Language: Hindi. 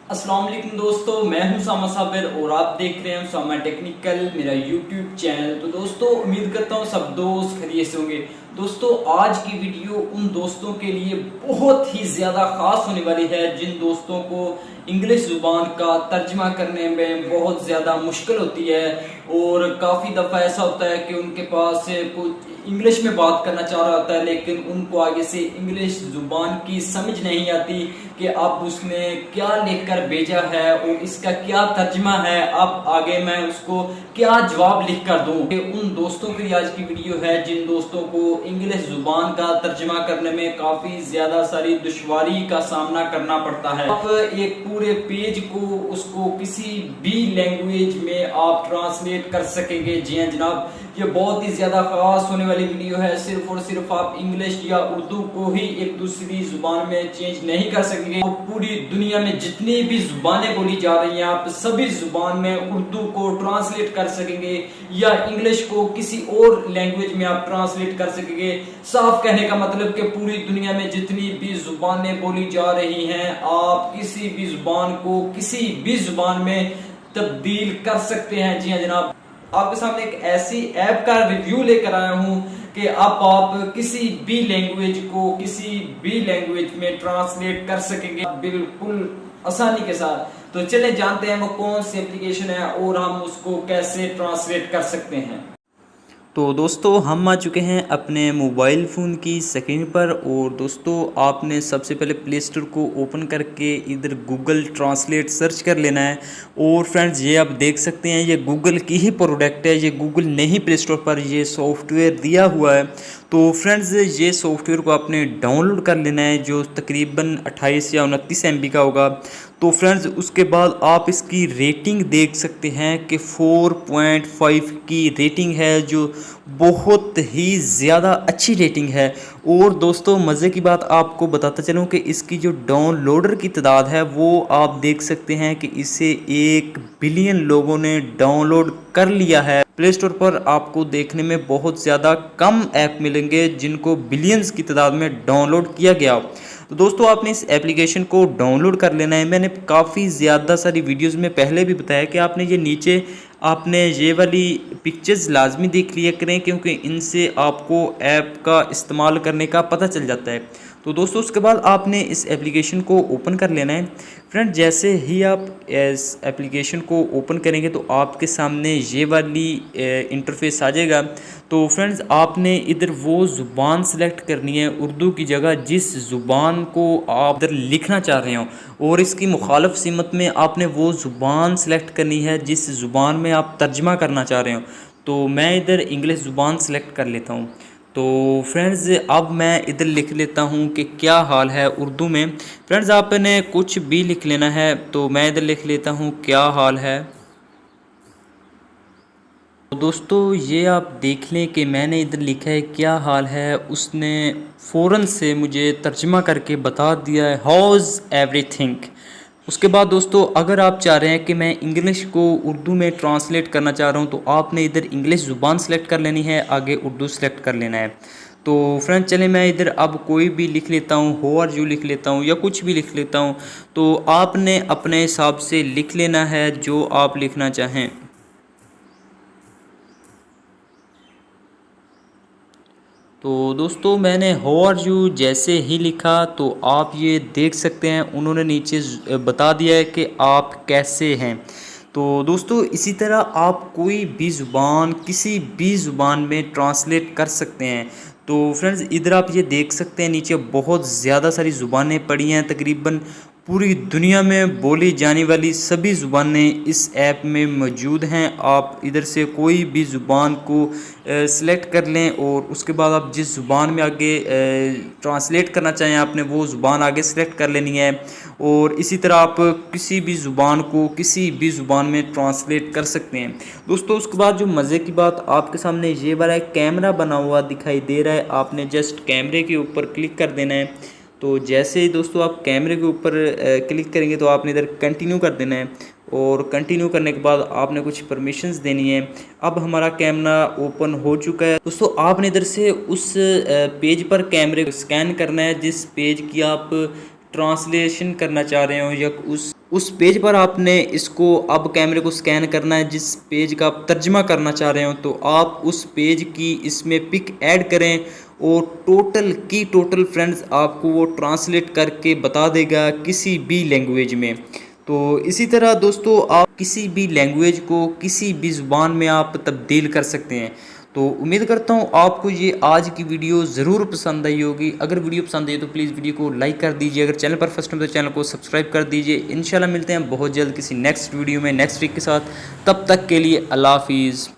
अस्सलाम वालेकुम दोस्तों, मैं हूं सामा साबिर और आप देख रहे हैं सामा टेक्निकल, मेरा यूट्यूब चैनल। तो दोस्तों उम्मीद करता हूं सब दोस्त खैरियत से होंगे। दोस्तों आज की वीडियो उन दोस्तों के लिए बहुत ही ज़्यादा ख़ास होने वाली है जिन दोस्तों को इंग्लिश ज़ुबान का तर्जमा करने में बहुत ज़्यादा मुश्किल होती है और काफ़ी दफ़ा ऐसा होता है कि उनके पास कुछ इंग्लिश में बात करना चाह रहा होता है लेकिन उनको आगे से इंग्लिश जुबान की समझ नहीं आती कि अब उसने क्या लिखकर भेजा है और इसका क्या तर्जमा है, अब आगे मैं उसको क्या जवाब लिख कर दूं। उन दोस्तों की आज की वीडियो है जिन दोस्तों को इंग्लिश जुबान का तर्जमा करने में काफी ज्यादा सारी दुश्वारी का सामना करना पड़ता है। आप एक पूरे पेज को उसको किसी भी लैंग्वेज में आप ट्रांसलेट कर सकेंगे। जी हाँ जनाब, ये बहुत ही ज्यादा खास होने वाली वीडियो है। सिर्फ और सिर्फ आप इंग्लिश या उर्दू को ही एक दूसरी जुबान में चेंज नहीं कर सकेंगे। तो पूरी दुनिया में जितनी भी जुबानें बोली जा रही हैं आप सभी जुबान में उर्दू को ट्रांसलेट कर सकेंगे या इंग्लिश को किसी और लैंग्वेज में आप ट्रांसलेट कर सकेंगे। साफ कहने का मतलब कि पूरी दुनिया में जितनी भी जुबानें बोली जा रही हैं आप किसी भी जुबान को किसी भी जुबान में तब्दील कर सकते हैं। जी हाँ जनाब, आपके सामने एक ऐसी ऐप का रिव्यू लेकर आया हूं कि अब आप किसी भी लैंग्वेज को किसी भी लैंग्वेज में ट्रांसलेट कर सकेंगे बिल्कुल आसानी के साथ। तो चलें जानते हैं वो कौन सी एप्लीकेशन है और हम उसको कैसे ट्रांसलेट कर सकते हैं। तो दोस्तों हम आ चुके हैं अपने मोबाइल फ़ोन की स्क्रीन पर और दोस्तों आपने सबसे पहले प्ले स्टोर को ओपन करके इधर गूगल ट्रांसलेट सर्च कर लेना है। और फ्रेंड्स ये आप देख सकते हैं ये गूगल की ही प्रोडक्ट है, ये गूगल ने ही प्ले स्टोर पर ये सॉफ्टवेयर दिया हुआ है। तो फ्रेंड्स ये सॉफ्टवेयर को आपने डाउनलोड कर लेना है जो तकरीबन 28 या 29 MB का होगा। तो फ्रेंड्स उसके बाद आप इसकी रेटिंग देख सकते हैं कि 4.5 की रेटिंग है जो बहुत ही ज़्यादा अच्छी रेटिंग है। और दोस्तों मज़े की बात आपको बताता चलूँ कि इसकी जो डाउनलोडर की तादाद है वो आप देख सकते हैं कि इसे 1 बिलियन लोगों ने डाउनलोड कर लिया है। प्ले स्टोर पर आपको देखने में बहुत ज़्यादा कम ऐप मिलेंगे जिनको बिलियंस की तादाद में डाउनलोड किया गया। तो दोस्तों आपने इस एप्लीकेशन को डाउनलोड कर लेना है। मैंने काफ़ी ज़्यादा सारी वीडियोज़ में पहले भी बताया कि आपने ये नीचे आपने ये वाली पिक्चर्स लाजमी देख लिया करें क्योंकि इनसे आपको ऐप का इस्तेमाल करने का पता चल जाता है। तो दोस्तों उसके बाद आपने इस एप्लीकेशन को ओपन कर लेना है। फ्रेंड जैसे ही आप इस एप्लीकेशन को ओपन करेंगे तो आपके सामने ये वाली इंटरफेस आ जाएगा। तो फ्रेंड्स आपने इधर वो ज़ुबान सेलेक्ट करनी है उर्दू की जगह जिस ज़ुबान को आप इधर लिखना चाह रहे हो और इसकी मुखालफ सीमत में आपने वो ज़ुबान सेलेक्ट करनी है जिस ज़ुबान में आप तर्जमा करना चाह रहे हो। तो मैं इधर इंग्लिश ज़ुबान सेलेक्ट कर लेता हूँ। तो फ्रेंड्स अब मैं इधर लिख लेता हूँ कि क्या हाल है उर्दू में। फ्रेंड्स आपने कुछ भी लिख लेना है तो मैं इधर लिख लेता हूँ क्या हाल है। तो दोस्तों ये आप देख लें कि मैंने इधर लिखा है क्या हाल है, उसने फ़ौरन से मुझे तर्जमा करके बता दिया है हाउज़ एवरीथिंग। उसके बाद दोस्तों अगर आप चाह रहे हैं कि मैं इंग्लिश को उर्दू में ट्रांसलेट करना चाह रहा हूं तो आपने इधर इंग्लिश ज़ुबान सेलेक्ट कर लेनी है, आगे उर्दू सेलेक्ट कर लेना है। तो फ्रेंड चले मैं इधर अब कोई भी लिख लेता हूँ, हाउ आर यू लिख लेता हूँ या कुछ भी लिख लेता हूँ। तो आपने अपने हिसाब से लिख लेना है जो आप लिखना चाहें। तो दोस्तों मैंने हाउ आर यू जैसे ही लिखा तो आप ये देख सकते हैं उन्होंने नीचे बता दिया है कि आप कैसे हैं। तो दोस्तों इसी तरह आप कोई भी ज़ुबान किसी भी ज़ुबान में ट्रांसलेट कर सकते हैं। तो फ्रेंड्स इधर आप ये देख सकते हैं नीचे बहुत ज़्यादा सारी ज़ुबानें पड़ी हैं, तकरीबन पूरी दुनिया में बोली जाने वाली सभी ज़ुबानें इस ऐप में मौजूद हैं। आप इधर से कोई भी ज़ुबान को सिलेक्ट कर लें और उसके बाद आप जिस ज़ुबान में आगे ट्रांसलेट करना चाहें आपने वो ज़ुबान आगे सिलेक्ट कर लेनी है। और इसी तरह आप किसी भी ज़ुबान को किसी भी ज़ुबान में ट्रांसलेट कर सकते हैं। दोस्तों उसके बाद जो मज़े की बात आपके सामने ये वाला एक कैमरा बना हुआ दिखाई दे रहा है, आपने जस्ट कैमरे के ऊपर क्लिक कर देना है। तो जैसे ही दोस्तों आप कैमरे के ऊपर क्लिक करेंगे तो आपने इधर कंटिन्यू कर देना है और कंटिन्यू करने के बाद आपने कुछ परमिशंस देनी है। अब हमारा कैमरा ओपन हो चुका है। दोस्तों आपने इधर से उस पेज पर कैमरे को स्कैन करना है जिस पेज की आप ट्रांसलेशन करना चाह रहे हो या उस पेज पर आपने इसको अब कैमरे को स्कैन करना है, जिस पेज का आप तर्जमा करना चाह रहे हो, तो आप उस पेज की इसमें पिक ऐड करें और टोटल फ्रेंड्स आपको वो ट्रांसलेट करके बता देगा किसी भी लैंग्वेज में। तो इसी तरह दोस्तों आप किसी भी लैंग्वेज को किसी भी ज़ुबान में आप तब्दील कर सकते हैं। तो उम्मीद करता हूँ आपको ये आज की वीडियो ज़रूर पसंद आई होगी। अगर वीडियो पसंद आई तो प्लीज़ वीडियो को लाइक कर दीजिए। अगर चैनल पर फर्स्ट टाइम तो चैनल को सब्सक्राइब कर दीजिए। इंशाल्लाह मिलते हैं बहुत जल्द किसी नेक्स्ट वीडियो में नेक्स्ट वीक के साथ। तब तक के लिए अल्लाह हाफिज़।